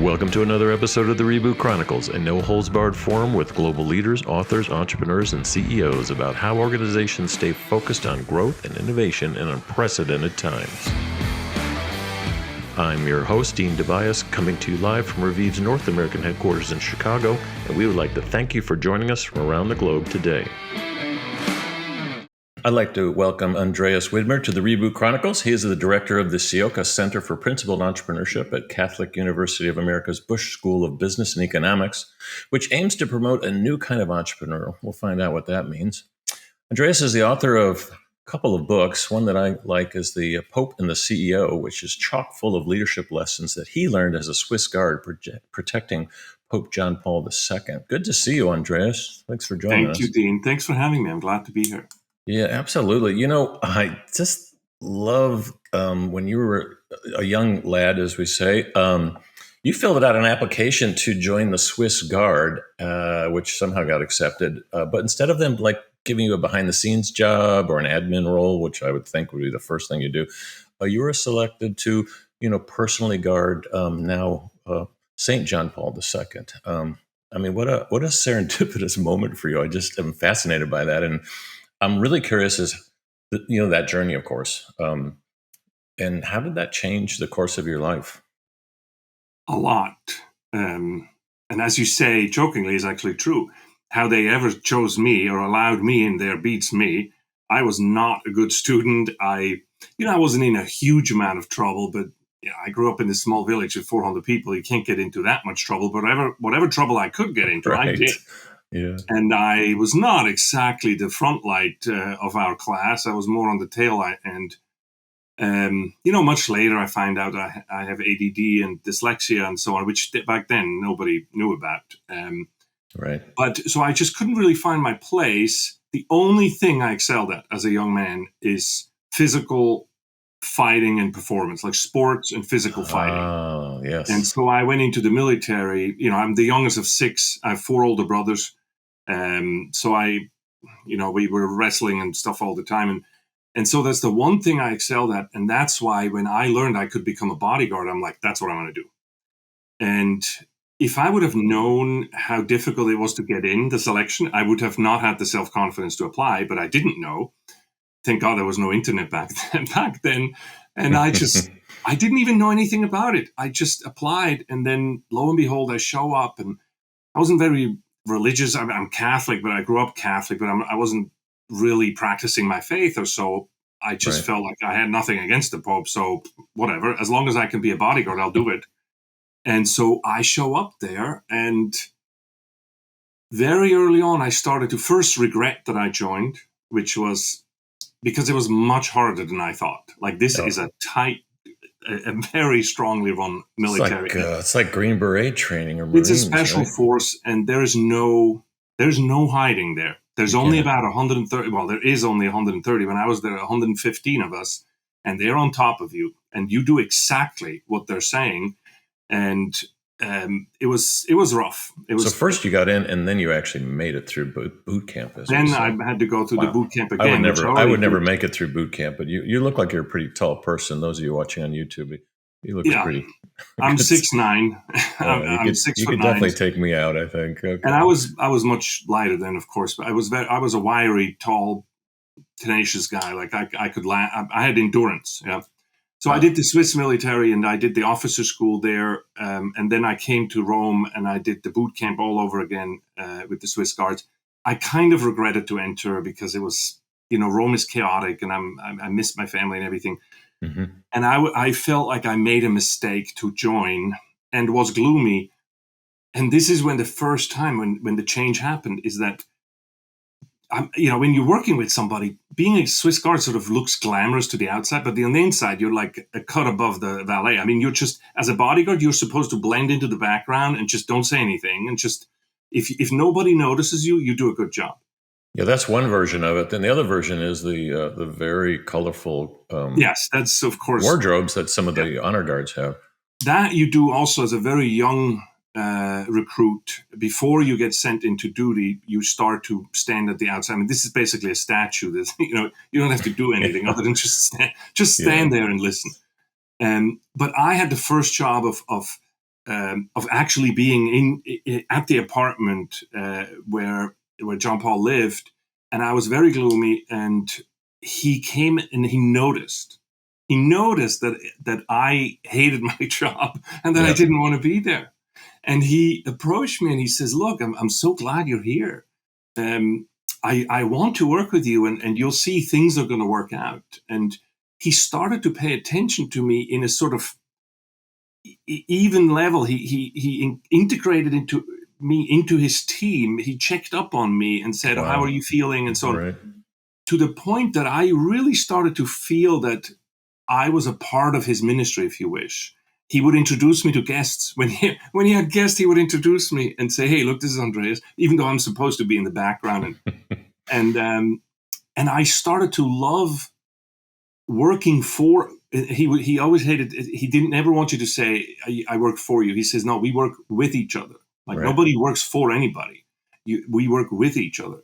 Welcome to another episode of the Reboot Chronicles, a no-holds-barred forum with global leaders, authors, entrepreneurs, and CEOs about how organizations stay focused on growth and innovation in unprecedented times. I'm your host, Dean Tobias, coming to you live from Reviv's North American headquarters in Chicago, and we would like to thank you for joining us from around the globe today. I'd like to welcome Andreas Widmer to the Reboot Chronicles. He is the director of the Ciocca Center for Principled Entrepreneurship at Catholic University of America's Busch School of Business and Economics, which aims to promote a new kind of entrepreneur. We'll find out what that means. Andreas is the author of a couple of books. One that I like is The Pope and the CEO, which is chock full of leadership lessons that he learned as a Swiss Guard protecting Pope John Paul II. Good to see you, Andreas. Thanks for joining us. Thank you, Dean. Thanks for having me. I'm glad to be here. Yeah, absolutely. You know, I just love when you were a young lad, as we say, you filled out an application to join the Swiss Guard, which somehow got accepted. But instead of them like giving you a behind the scenes job or an admin role, which I would think would be the first thing you do, you were selected to, personally guard now St. John Paul II. I mean, what a serendipitous moment for you. I just am fascinated by that. And I'm really curious as that journey, of course. And how did that change the course of your life? A lot. And as you say, jokingly, is actually true. How they ever chose me or allowed me in there beats me. I was not a good student. I wasn't in a huge amount of trouble, but I grew up in this small village with 400 people. You can't get into that much trouble, but whatever trouble I could get into, right. I did. Yeah. And I was not exactly the front light of our class. I was more on the tail light. And, much later I find out I have ADD and dyslexia and so on, which back then nobody knew about. Right. But so I just couldn't really find my place. The only thing I excelled at as a young man is physical fighting and performance, like sports and physical fighting. Oh, yes. And so I went into the military. I'm the youngest of 6. I have 4 older brothers. So we were wrestling and stuff all the time. And so that's the one thing I excelled at. And that's why when I learned I could become a bodyguard, I'm like, that's what I'm going to do. And if I would have known how difficult it was to get in the selection, I would have not had the self-confidence to apply, but I didn't know. Thank God there was no internet back then. And I didn't even know anything about it. I just applied. And then lo and behold, I show up, and I wasn't very religious. I'm Catholic, but I grew up Catholic, but I wasn't really practicing my faith or so. I just felt like I had nothing against the Pope. So whatever, as long as I can be a bodyguard, I'll do it. And so I show up there, and very early on, I started to first regret that I joined, which was because it was much harder than I thought. Like this is a very strongly run military. It's like Green Beret training or Marines. It's a special force, and there's no hiding there. There's only about 130. Well, there is only 130. When I was there, 115 of us, and they're on top of you, and you do exactly what they're saying. And it was rough. So first you got in, and then you actually made it through boot camp. Then I had to go through the boot camp again. I would never make it through boot camp, but you look like you're a pretty tall person. Those of you watching on YouTube, you look pretty. I'm 6'9". I'm 6'9". You could definitely take me out, I think. Okay. And I was much lighter then, of course, but I was a wiry, tall, tenacious guy. Like I could I had endurance. Yeah. So I did the Swiss military, and I did the officer school there, and then I came to Rome, and I did the boot camp all over again with the Swiss Guards. I kind of regretted to enter because it was, Rome is chaotic, and I missed my family and everything. Mm-hmm. And I felt like I made a mistake to join and was gloomy. And this is when the first time when the change happened is that, when you're working with somebody, being a Swiss Guard sort of looks glamorous to the outside, but on the inside, you're like a cut above the valet. I mean, you're just, as a bodyguard, you're supposed to blend into the background and just don't say anything. And just, if nobody notices you, you do a good job. Yeah, that's one version of it. Then the other version is the very colorful yes, that's, of course, wardrobes that some of the honor guards have. That you do also as a very young recruit. Before you get sent into duty, you start to stand at the outside. I mean, this is basically a statue. That you don't have to do anything other than just stand there and listen. But I had the first job of of actually being at the apartment where John Paul lived, and I was very gloomy. And he came and he noticed. He noticed that I hated my job and that I didn't want to be there. And he approached me and he says, "Look, I'm so glad you're here. I want to work with you, and you'll see things are going to work out." And he started to pay attention to me in a sort of even level. He integrated me into his team. He checked up on me and said, "How are you feeling?" and so on. Right. To the point that I really started to feel that I was a part of his ministry, if you wish. He would introduce me to guests. When he had guests, he would introduce me and say, "Hey, look, this is Andreas," even though I'm supposed to be in the background. And I started to love working for. He always hated. He didn't ever want you to say, "I work for you." He says, "No, we work with each other. Like nobody works for anybody. We work with each other."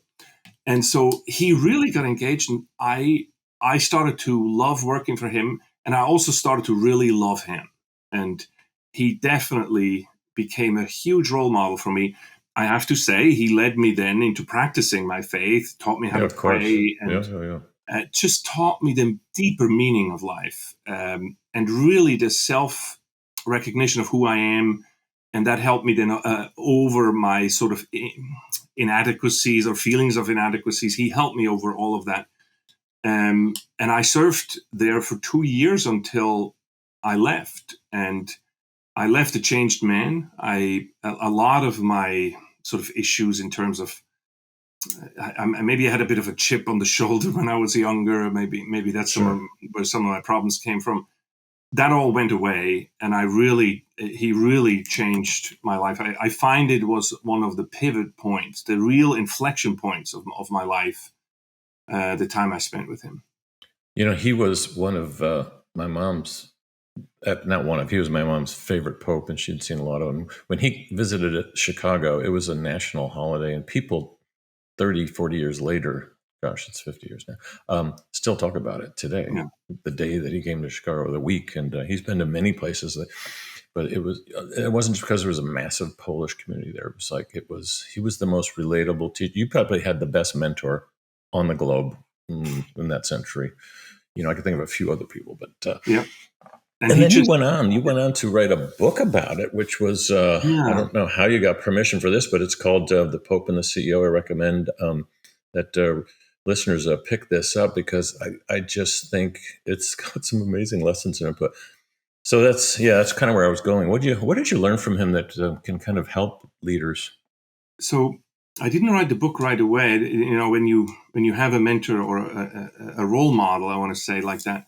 And so he really got engaged, and I started to love working for him, and I also started to really love him. And he definitely became a huge role model for me. I have to say, he led me then into practicing my faith, taught me how to pray, and just taught me the deeper meaning of life, and really the self-recognition of who I am. And that helped me then over my sort of inadequacies or feelings of inadequacies. He helped me over all of that. And I served there for 2 years until I left. And I left a changed man. A lot of my sort of issues in terms of, maybe I had a bit of a chip on the shoulder when I was younger. Maybe that's where some of my problems came from. That all went away, and he really changed my life. I find it was one of the pivot points, the real inflection points of my life, the time I spent with him. He was one of my mom's, he was my mom's favorite pope, and she'd seen a lot of him. When he visited Chicago, it was a national holiday, and people 30, 40 years later, gosh, it's 50 years now, still talk about it today. Yeah. The day that he came to Chicago, the week, and he's been to many places. But it wasn't just because there was a massive Polish community there. It was like he was the most relatable teacher. You probably had the best mentor on the globe in that century. I could think of a few other people, but yeah. And then you went on to write a book about it, which was, I don't know how you got permission for this, but it's called The Pope and the CEO. I recommend that listeners pick this up, because I just think it's got some amazing lessons in it. But so that's kind of where I was going. What did you learn from him that can kind of help leaders? So I didn't write the book right away. When you have a mentor or a role model, I want to say like that,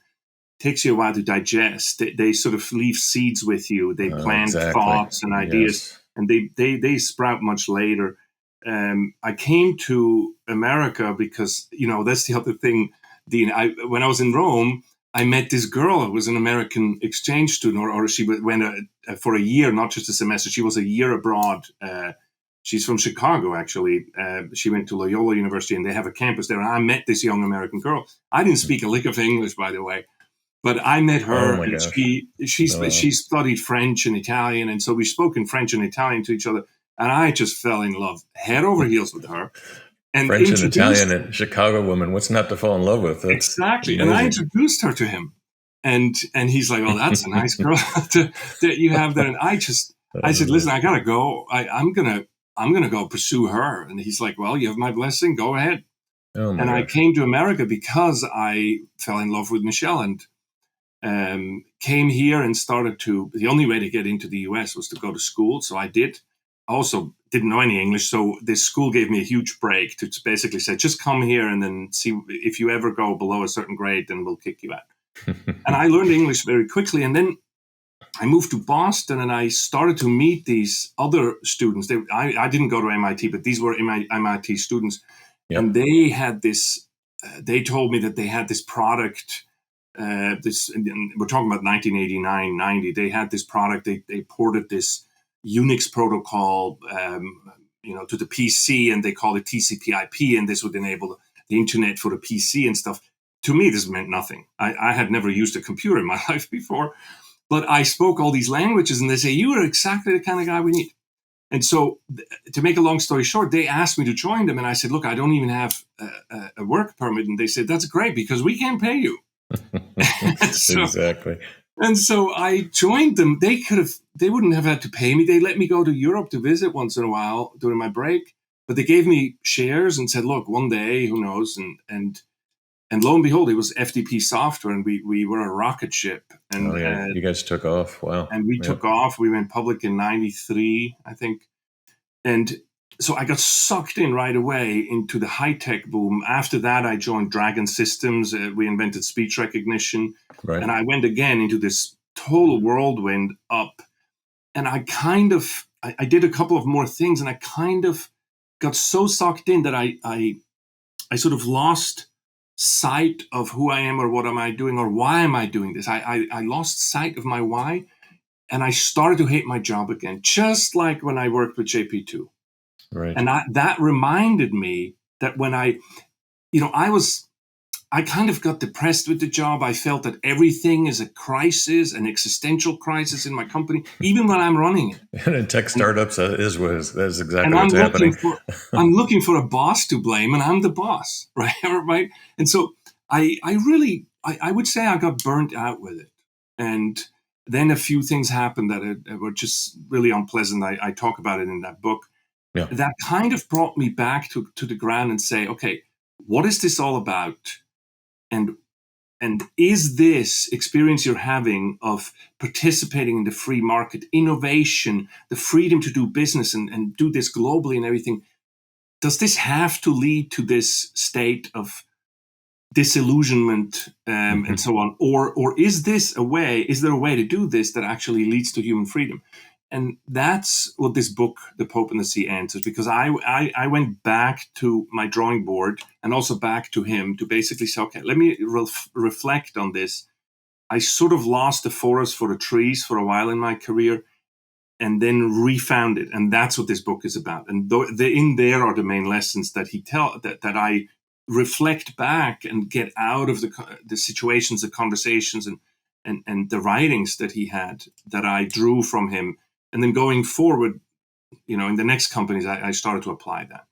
takes you a while to digest. They sort of leave seeds with you. They plant thoughts and ideas, and they sprout much later. I came to America because, that's the other thing, Dean. When I was in Rome, I met this girl who was an American exchange student, or she went for a year, not just a semester. She was a year abroad. She's from Chicago, actually. She went to Loyola University, and they have a campus there. And I met this young American girl. I didn't speak a lick of English, by the way. But I met her, and she studied French and Italian, and so we spoke in French and Italian to each other, and I just fell in love head over heels with her. And French and Italian and Chicago woman, what's not to fall in love with? That's exactly. Amazing. And I introduced her to him, and he's like, "Oh, that's a nice girl that you have there." And I said, "Listen, I gotta go. I'm gonna go pursue her." And he's like, "Well, you have my blessing. Go ahead." And I came to America because I fell in love with Michelle, and came here and started to. The only way to get into the US was to go to school, so I did. I also didn't know any English, so this school gave me a huge break to basically say, just come here and then see if you ever go below a certain grade, then we'll kick you out. And I learned English very quickly, and then I moved to Boston, and I started to meet these other students. I didn't go to MIT, but these were MIT students, and they had this. They told me that they had this product. We're talking about 1989, 90. They had this product. They ported this Unix protocol, to the PC, and they called it TCP/IP, and this would enable the internet for the PC and stuff. To me, this meant nothing. I had never used a computer in my life before, but I spoke all these languages, and they say, you are exactly the kind of guy we need. And so, to make a long story short, they asked me to join them. And I said, look, I don't even have a work permit. And they said, that's great, because we can't pay you. so, Exactly. and so I joined them. They wouldn't have had to pay me. They let me go to Europe to visit once in a while during my break. But they gave me shares and said, look, one day, who knows? And lo and behold, it was FDP software, and we were a rocket ship. And Oh yeah, you guys took off. Wow. and we took off. We went public in '93, I think. And so I got sucked in right away into the high-tech boom. After that, I joined Dragon Systems. We invented speech recognition. Right. And I went again into this total whirlwind up. And I did a couple of more things, and I kind of got so sucked in that I sort of lost sight of who I am, or what am I doing, or why am I doing this. I lost sight of my why. And I started to hate my job again, just like when I worked with JP2. Right. And that reminded me that when I kind of got depressed with the job. I felt that everything is a crisis, an existential crisis in my company, even when I'm running it. And in tech startups, that's exactly And what's happening. I'm looking for a boss to blame, and I'm the boss, right? Right. And so I would say I got burnt out with it. And then a few things happened that were just really unpleasant. I talk about it in that book. Yeah. That kind of brought me back to the ground and say, okay, what is this all about? And is this experience you're having of participating in the free market, innovation, the freedom to do business and do this globally and everything, does this have to lead to this state of disillusionment and so on? Or is there a way to do this that actually leads to human freedom? And that's what this book, The Pope and the Sea, answers, because I went back to my drawing board and also back to him to basically say, okay, let me reflect on this. I sort of lost the forest for the trees for a while in my career, and then refound it. And that's what this book is about. And in there are the main lessons that that I reflect back and get out of the situations, the conversations, and the writings that he had, that I drew from him. And then going forward, in the next companies, I started to apply that.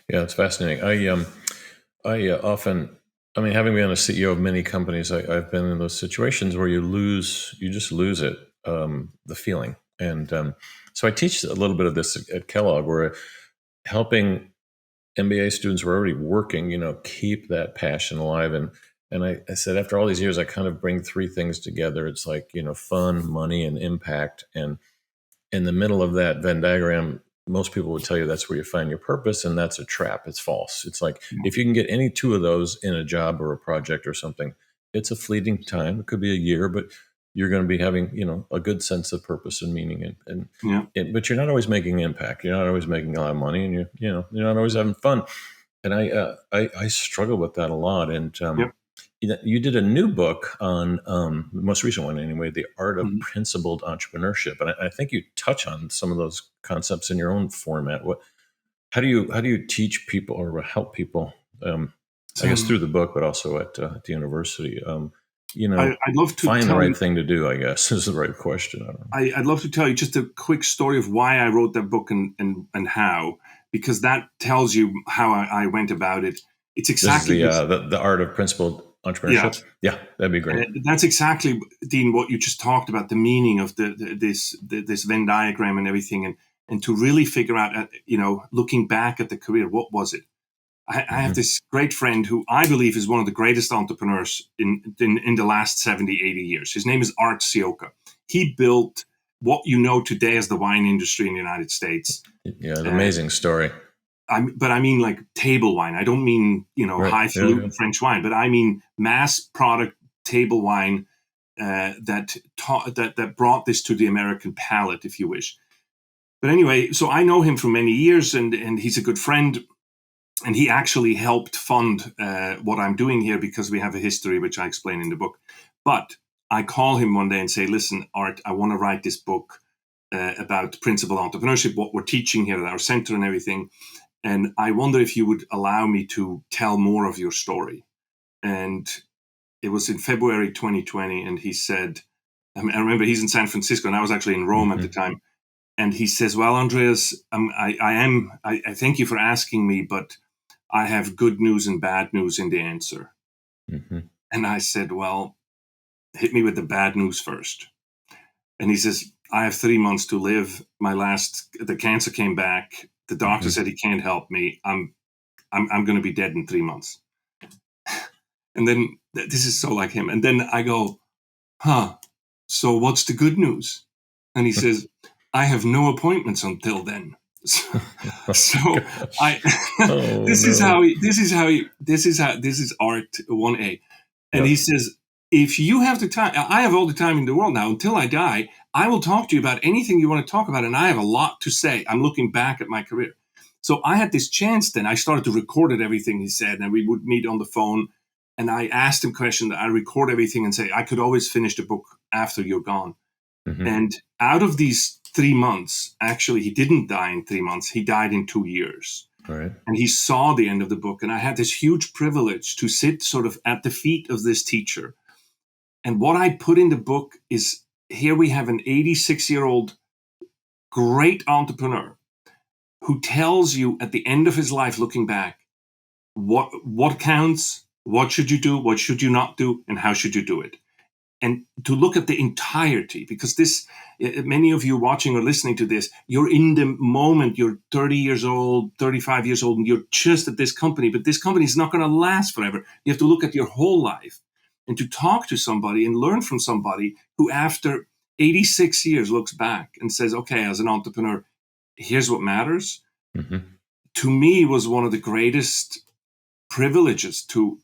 Yeah, it's fascinating. I often, having been a CEO of many companies, I've been in those situations where you just lose it, the feeling. And so I teach a little bit of this at Kellogg, where helping MBA students who are already working, keep that passion alive. And I said, after all these years, I kind of bring three things together. It's like, fun, money, and impact. And in the middle of that Venn diagram, most people would tell you that's where you find your purpose, and that's a trap. It's false. It's like, if you can get any two of those in a job or a project or something, it's a fleeting time. It could be a year, but you're going to be having, a good sense of purpose and meaning. But you're not always making impact. You're not always making a lot of money, and you're not always having fun. And I struggle with that a lot. And you did a new book on the most recent one anyway, The Art of Principled Entrepreneurship, and I think you touch on some of those concepts in your own format. How do you teach people or help people? I guess through the book, but also at the university. I'd love to find the right thing to do, I guess, is the right question. I'd love to tell you just a quick story of why I wrote that book and how, because that tells you how I went about it. It's exactly the Art of Principled Entrepreneurship. Yeah, that'd be great. That's exactly, Dean, what you just talked about, the meaning of this Venn diagram and everything, and to really figure out, looking back at the career, what was it? I have this great friend who I believe is one of the greatest entrepreneurs in the last 70, 80 years. His name is Art Ciocca. He built what you know today as the wine industry in the United States. Yeah, an amazing story. But I mean like table wine. I don't mean, highfalutin French wine, but I mean mass product table wine that brought this to the American palate, if you wish. But anyway, so I know him for many years, and he's a good friend. And he actually helped fund what I'm doing here, because we have a history, which I explain in the book. But I call him one day and say, listen, Art, I want to write this book about principled entrepreneurship, what we're teaching here at our center and everything. And I wonder if you would allow me to tell more of your story. And it was in February 2020. And he said, I mean, I remember he's in San Francisco, and I was actually in Rome at the time. And he says, "Well, Andreas, I thank you for asking me, but I have good news and bad news in the answer." Mm-hmm. And I said, "Well, hit me with the bad news first." And he says, "I have 3 months to live. The cancer came back. The doctor said he can't help me. I'm going to be dead in 3 months." And then this is so like him. And then I go, "Huh? So what's the good news?" And he says, "I have no appointments until then." So I Oh, this is no. how this is Art 1A. And Yep. he says, "If you have the time, I have all the time in the world now until I die. I will talk to you about anything you want to talk about, and I have a lot to say. I'm looking back at my career." So I had this chance then. I started to record everything he said, and we would meet on the phone. And I asked him questions. I record everything and say, "I could always finish the book after you're gone." Mm-hmm. And out of these 3 months, actually, he didn't die in 3 months. He died in 2 years. Right. And he saw the end of the book. And I had this huge privilege to sit sort of at the feet of this teacher. And what I put in the book is, here we have an 86-year-old great entrepreneur who tells you at the end of his life, looking back, what counts, what should you do, what should you not do, and how should you do it. And to look at the entirety, because many of you watching or listening to this, you're in the moment, you're 30 years old, 35 years old, and you're just at this company, but this company is not going to last forever. You have to look at your whole life and to talk to somebody and learn from somebody who after 86 years looks back and says, "Okay, as an entrepreneur, here's what matters." Mm-hmm. To me was one of the greatest privileges to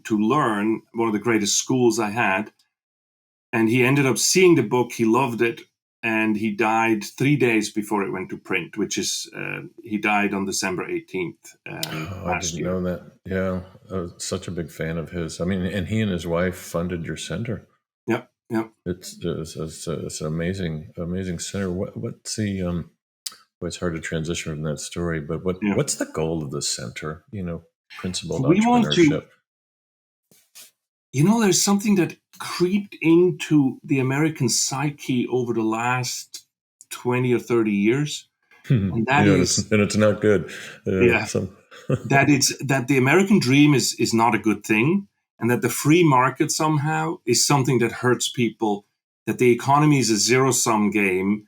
learn, one of the greatest schools I had. And he ended up seeing the book. He loved it. And he died 3 days before it went to print, which is, he died on December 18th I last didn't year. know that. Yeah. I was such a big fan of his. I mean, and he and his wife funded your center. Yep, yep. It's an amazing center. What's the, well, it's hard to transition from that story, but Yeah. what's the goal of the center? Principled We want to, entrepreneurship. there's something that creeped into the American psyche over the last 20 or 30 years. And that Yeah, is, and it's not good. yeah, that the American dream is not a good thing, and that the free market somehow is something that hurts people, that the economy is a zero-sum game,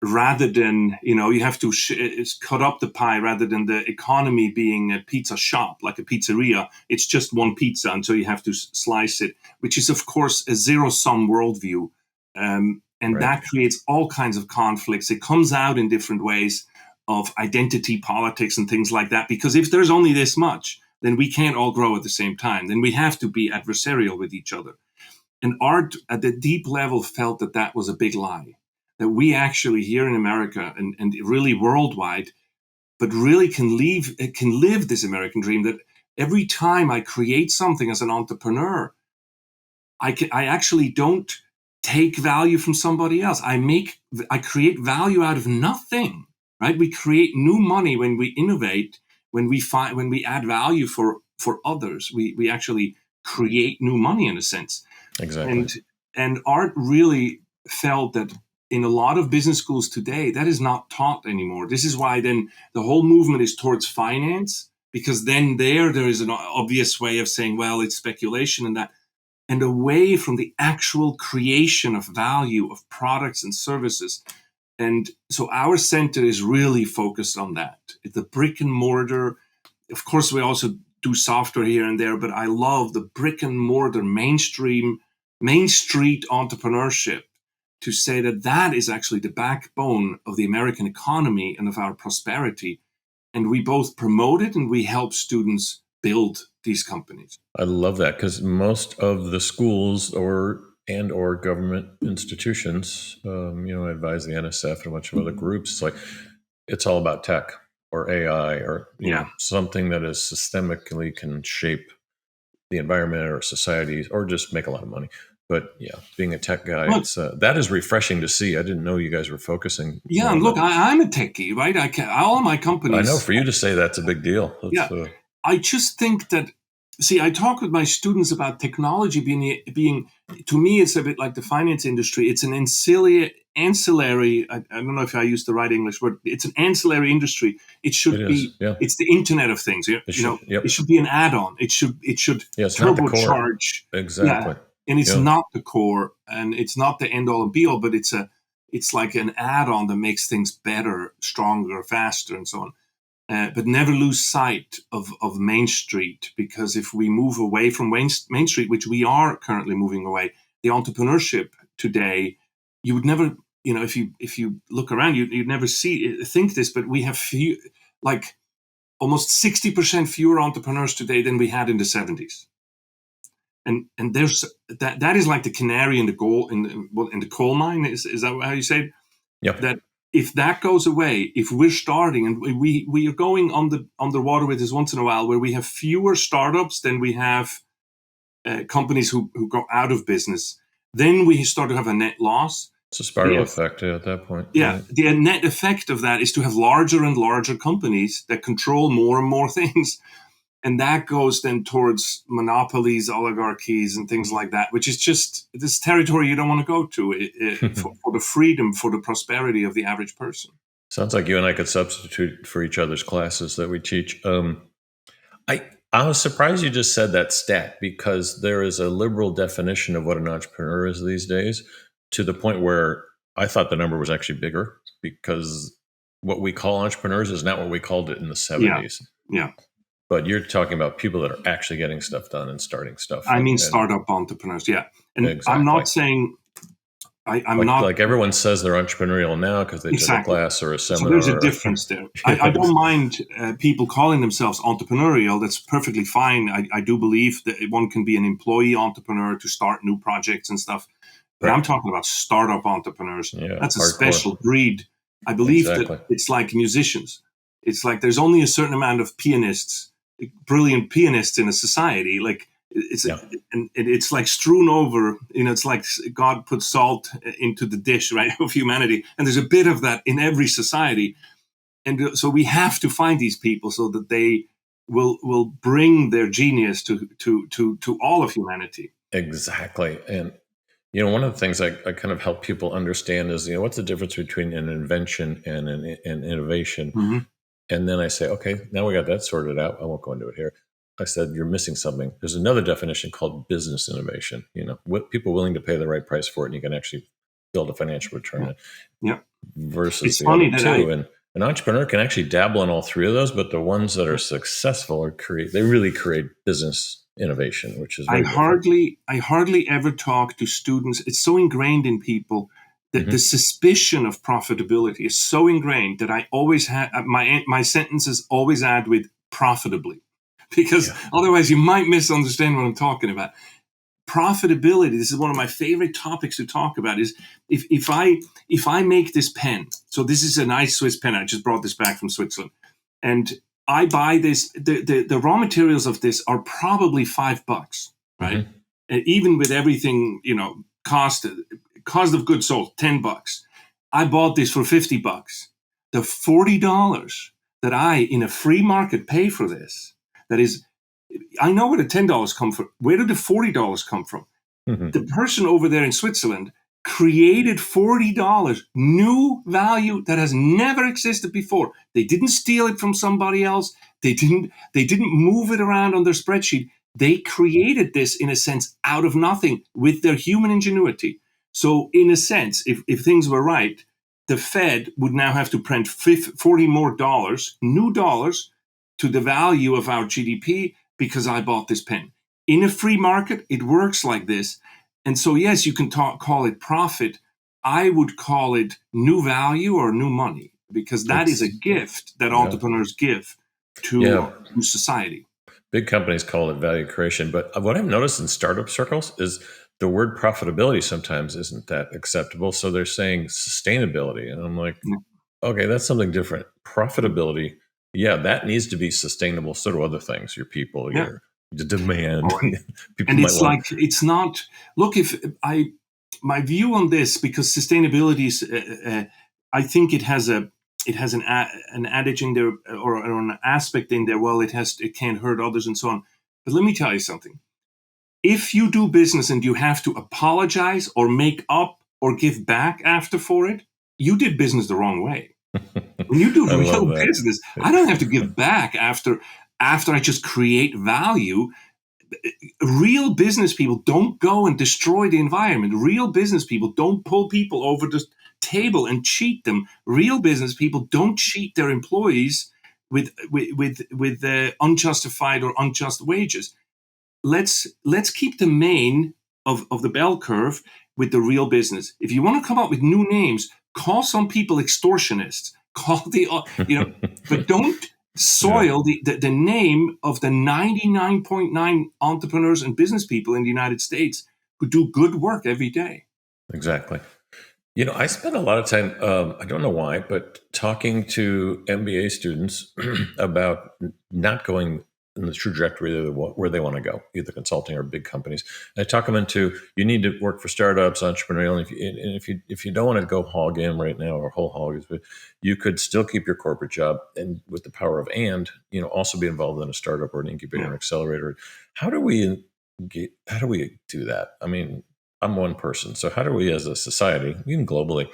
rather than, you have to cut up the pie, rather than the economy being a pizza shop, like a pizzeria. It's just one pizza, and so you have to slice it, which is, of course, a zero-sum worldview. And Right. that creates all kinds of conflicts. It comes out in different ways of identity politics and things like that, because if there's only this much, then we can't all grow at the same time. Then we have to be adversarial with each other. And Art, at the deep level, felt that that was a big lie, that we actually here in America and really worldwide, but really can live this American dream, that every time I create something as an entrepreneur, I actually don't take value from somebody else. I create value out of nothing, right? We create new money when we innovate, when we add value for others. We actually create new money in a sense. Exactly. And Art really felt that in a lot of business schools today, that is not taught anymore. This is why then the whole movement is towards finance, because then there is an obvious way of saying, well, it's speculation and that, and away from the actual creation of value of products and services. And so our center is really focused on that. The brick and mortar, of course, we also do software here and there, but I love the brick and mortar Main Street entrepreneurship, to say that that is actually the backbone of the American economy and of our prosperity. And we both promote it and we help students build these companies. I love that, because most of the schools or government institutions, I advise the NSF and a bunch of other groups. It's like it's all about tech or AI or something that is systemically can shape the environment or society or just make a lot of money. But yeah, being a tech guy, Look, it's that is refreshing to see. I didn't know you guys were focusing yeah, more and on look, that. I'm a techie, right? All my I know companies. for you to say that's a big deal. Yeah, I just think that see, I talk with my students about technology being to me, it's a bit like the finance industry. It's an ancillary. I don't know if I use the right English word. It's an ancillary industry. It It should is. be. Yeah. It's the Internet of Things. It You know, should. it Yep. should be an add-on. It should Yeah. It's not the core. turbocharge. Yeah, Exactly. and it's Yeah. not the core, and it's not the end all and be all. But it's like an add-on that makes things better, stronger, faster, and so on. But never lose sight of Main Street, because if we move away from Main Street, which we are currently moving away, the entrepreneurship today, you would never, if you look around, you'd never think this, but we have like almost 60% fewer entrepreneurs today than we had in the 70s. And there's that is like the canary in the coal mine. Is that how you say it? Yep. That if that goes away, if we're starting and we are going underwater with this once in a while, where we have fewer startups than we have companies who go out of business, then we start to have a net loss. It's a spiral effect at that point. Yeah, Right. the net effect of that is to have larger and larger companies that control more and more things. And that goes then towards monopolies, oligarchies, and things like that, which is just this territory you don't want to go to for the freedom, for the prosperity of the average person. Sounds like you and I could substitute for each other's classes that we teach. I was surprised you just said that stat, because there is a liberal definition of what an entrepreneur is these days, to the point where I thought the number was actually bigger, because what we call entrepreneurs is not what we called it in the 70s. Yeah. But you're talking about people that are actually getting stuff done and starting stuff. I mean, startup entrepreneurs. Yeah. And exactly. I'm not saying I'm like, not like everyone says they're entrepreneurial now because they took a class or a seminar. So there's a difference there. I don't mind people calling themselves entrepreneurial. That's perfectly fine. I do believe that one can be an employee entrepreneur to start new projects and stuff. But I'm talking about startup entrepreneurs. Yeah, that's a hardcore. Special breed. I believe that it's like musicians. It's like there's only a certain amount of pianists, brilliant pianists in a society. Like and it's like strewn over. It's like God put salt into the dish, right, of humanity. And there's a bit of that in every society. And so we have to find these people so that they will bring their genius to all of humanity. Exactly. And one of the things I kind of help people understand is, what's the difference between an invention and an innovation? Mm-hmm. And then I say, okay, now we got that sorted out. I won't go into it here. I said, you're missing something. There's another definition called business innovation. What people willing to pay the right price for it, and you can actually build a financial return. Yeah. Versus it's the funny other two. And an entrepreneur can actually dabble in all three of those, but the ones that are successful they really create business innovation, which is very I hardly ever talk to students. It's so ingrained in people that the suspicion of profitability is so ingrained that I always have my sentences always add with profitably, because otherwise you might misunderstand what I'm talking about. Profitability, this is one of my favorite topics to talk about, is if I make this pen. So this is a nice Swiss pen. I just brought this back from Switzerland, and I buy this. The raw materials of this are probably $5, right? Mm-hmm. And even with everything, cost of goods sold, $10. I bought this for $50. The $40 that I, in a free market, pay for this, that is, I know where the $10 come from. Where did the $40 come from? Mm-hmm. The person over there in Switzerland created $40 new value that has never existed before. They didn't steal it from somebody else. They didn't move it around on their spreadsheet. They created this, in a sense, out of nothing with their human ingenuity. So in a sense, if things were right, the Fed would now have to print $40 more new dollars, to the value of our GDP, because I bought this pen. In a free market, it works like this. And so, yes, you can call it profit. I would call it new value or new money, because that is a gift that entrepreneurs give to society. Big companies call it value creation. But what I've noticed in startup circles is the word profitability sometimes isn't that acceptable. So they're saying sustainability. And I'm like, okay, that's something different. Profitability, that needs to be sustainable. So do other things, your people, your demand. And it's it's not, look, my view on this, because sustainability is, I think it has an adage in there, or an aspect in there. Well, it can't hurt others and so on. But let me tell you something. If you do business and you have to apologize or make up or give back after for it, you did business the wrong way. When you do I love real that. business, I don't have to give back after I just create value. Real business people don't go and destroy the environment. Real business people don't pull people over the table and cheat them. Real business people don't cheat their employees with unjustified or unjust wages. Let's keep the main of the bell curve with the real business. If you want to come up with new names, call some people extortionists. Call the but don't soil the name of the 99.9 entrepreneurs and business people in the United States who do good work every day. Exactly. I spend a lot of time, I don't know why, but talking to MBA students about not going in the trajectory where they want to go, either consulting or big companies. And I talk them into, you need to work for startups, entrepreneurial. And if you don't want to go hog in right now or whole hog, you could still keep your corporate job and with the power of also be involved in a startup or an incubator and accelerator. How do we do that? I mean, I'm one person. So how do we as a society, even globally,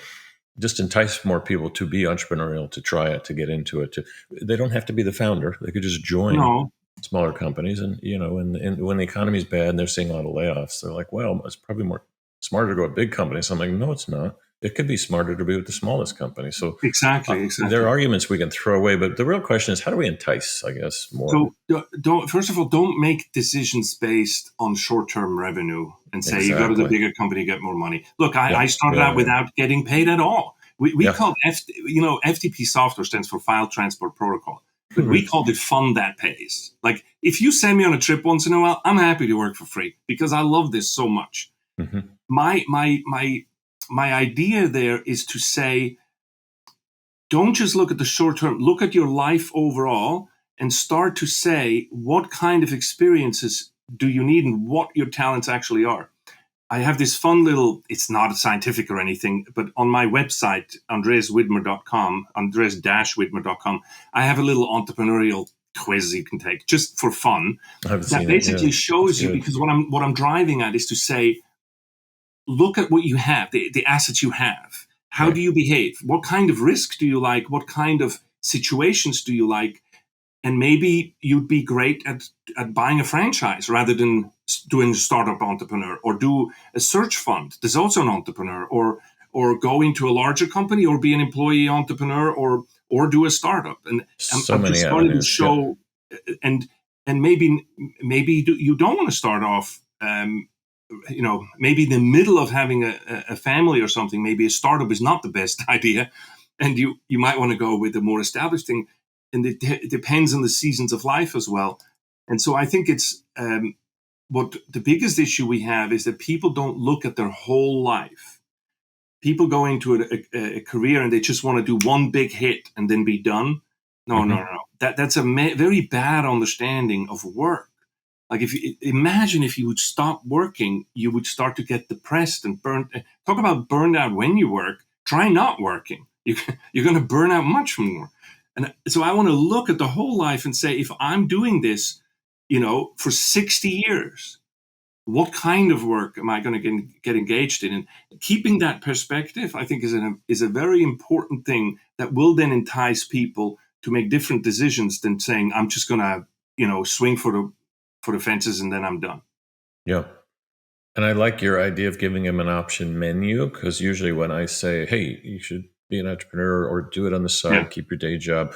just entice more people to be entrepreneurial, to try it, to get into it? They don't have to be the founder. They could just join No, smaller companies. And, and when the economy's bad and they're seeing a lot of layoffs, they're like, well, it's probably more smarter to go with big companies. So I'm like, no, it's not. It could be smarter to be with the smallest company. So exactly. there are arguments we can throw away, but the real question is, how do we entice, I guess, more? So don't first of all, don't make decisions based on short-term revenue and say you go to the bigger company, get more money. Look, I started out without getting paid at all. We called FTP software stands for File Transport Protocol, but we called it fun that pays. Like if you send me on a trip once in a while, I'm happy to work for free because I love this so much. Mm-hmm. My idea there is to say, don't just look at the short term, look at your life overall and start to say, what kind of experiences do you need and what your talents actually are? I have this fun little, it's not scientific or anything, but on my website, andreas-widmer.com, andreas-widmer.com, I have a little entrepreneurial quiz you can take just for fun. That basically shows you, because what I'm driving at is to say, look at what you have, the assets you have. How do you behave? What kind of risk do you like? What kind of situations do you like? And maybe you'd be great at buying a franchise rather than doing a startup entrepreneur, or do a search fund. There's also an entrepreneur, or go into a larger company, or be an employee entrepreneur, or do a startup. And I'm just starting to show, and maybe you don't want to start off. Maybe in the middle of having a family or something, maybe a startup is not the best idea, and you might want to go with a more established thing. And it depends on the seasons of life as well. And so I think it's what the biggest issue we have is that people don't look at their whole life. People go into a career and they just want to do one big hit and then be done. No. That's a very bad understanding of work. Like imagine if you would stop working, you would start to get depressed and burnt. Talk about burned out when you work. Try not working. You're going to burn out much more. And so I want to look at the whole life and say, if I'm doing this, for 60 years, what kind of work am I going to get engaged in? And keeping that perspective, I think, is a very important thing that will then entice people to make different decisions than saying, I'm just going to, swing for the fences and then I'm done. Yeah. And I like your idea of giving them an option menu, because usually when I say, hey, you should be an entrepreneur or do it on the side, keep your day job.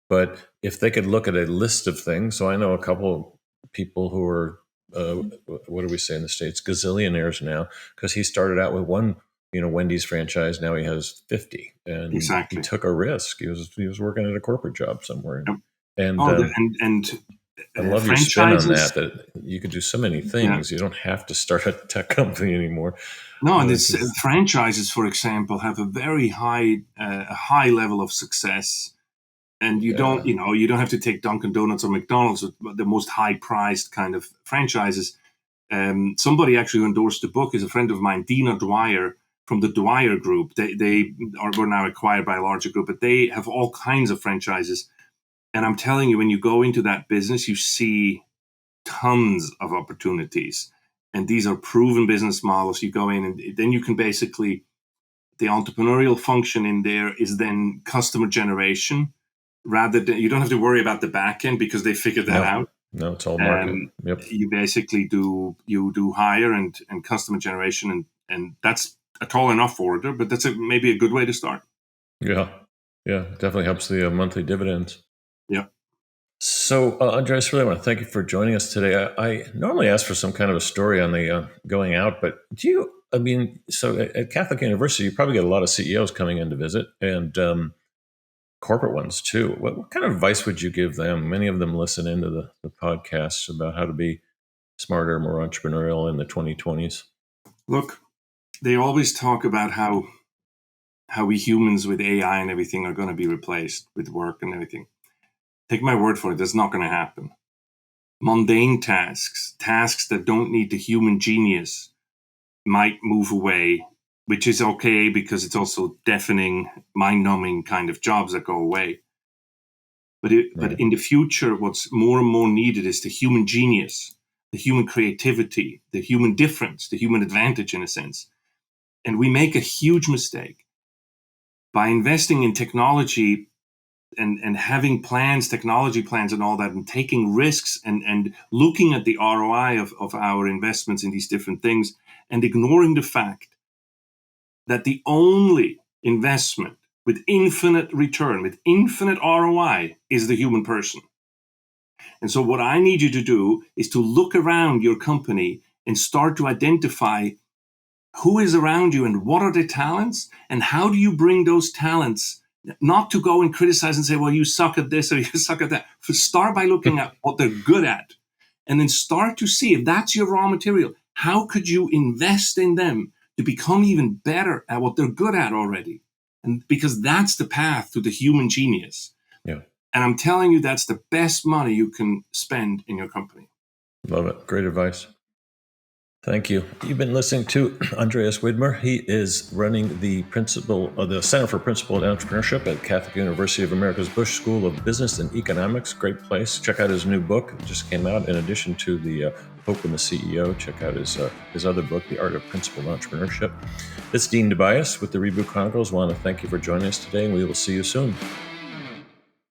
But if they could look at a list of things, so I know a couple of people who are, what do we say in the States, gazillionaires now, because he started out with one, Wendy's franchise. Now he has 50, and he took a risk. He was working at a corporate job somewhere, and I love your spin on that you could do so many things. You don't have to start a tech company anymore. No, and franchises, for example, have a very high level of success. And you don't have to take Dunkin' Donuts or McDonald's, the most high-priced kind of franchises. Somebody actually endorsed the book is a friend of mine, Dina Dwyer from the Dwyer Group. They were now acquired by a larger group, but they have all kinds of franchises. And I'm telling you, when you go into that business, you see tons of opportunities. And these are proven business models. You go in and then you can basically, the entrepreneurial function in there is then customer generation, rather than, you don't have to worry about the back end because they figured that out. No, it's all marketing. Yep. You basically do hire and customer generation, and that's a tall enough order, but that's maybe a good way to start. Yeah, definitely helps the monthly dividends. Yeah. So, Andreas, really want to thank you for joining us today. I normally ask for some kind of a story on the going out, but so at Catholic University, you probably get a lot of CEOs coming in to visit, and corporate ones too. What kind of advice would you give them? Many of them listen into the podcasts about how to be smarter, more entrepreneurial in the 2020s. Look, they always talk about how we humans with AI and everything are going to be replaced with work and everything. Take my word for it, that's not going to happen. Mundane tasks that don't need the human genius might move away, which is okay because it's also deafening, mind-numbing kind of jobs that go away. But in the future, what's more and more needed is the human genius, the human creativity, the human difference, the human advantage in a sense. And we make a huge mistake by investing in technology and having plans, technology plans and all that, and taking risks and looking at the ROI of our investments in these different things, and ignoring the fact that the only investment with infinite return, with infinite ROI, is the human person. And so what I need you to do is to look around your company and start to identify who is around you and what are their talents, and how do you bring those talents, not to go and criticize and say, well, you suck at this or you suck at that. Start by looking at what they're good at, and then start to see if that's your raw material. How could you invest in them to become even better at what they're good at already? And because that's the path to the human genius. Yeah. And I'm telling you, that's the best money you can spend in your company. Love it. Great advice. Thank you. You've been listening to Andreas Widmer. He is running the Center for Principled Entrepreneurship at Catholic University of America's Busch School of Business and Economics. Great place. Check out his new book. It just came out. In addition to the Hope and the CEO, check out his other book, The Art of Principled Entrepreneurship. It's Dean Tobias with the Reboot Chronicles. I want to thank you for joining us today, and we will see you soon.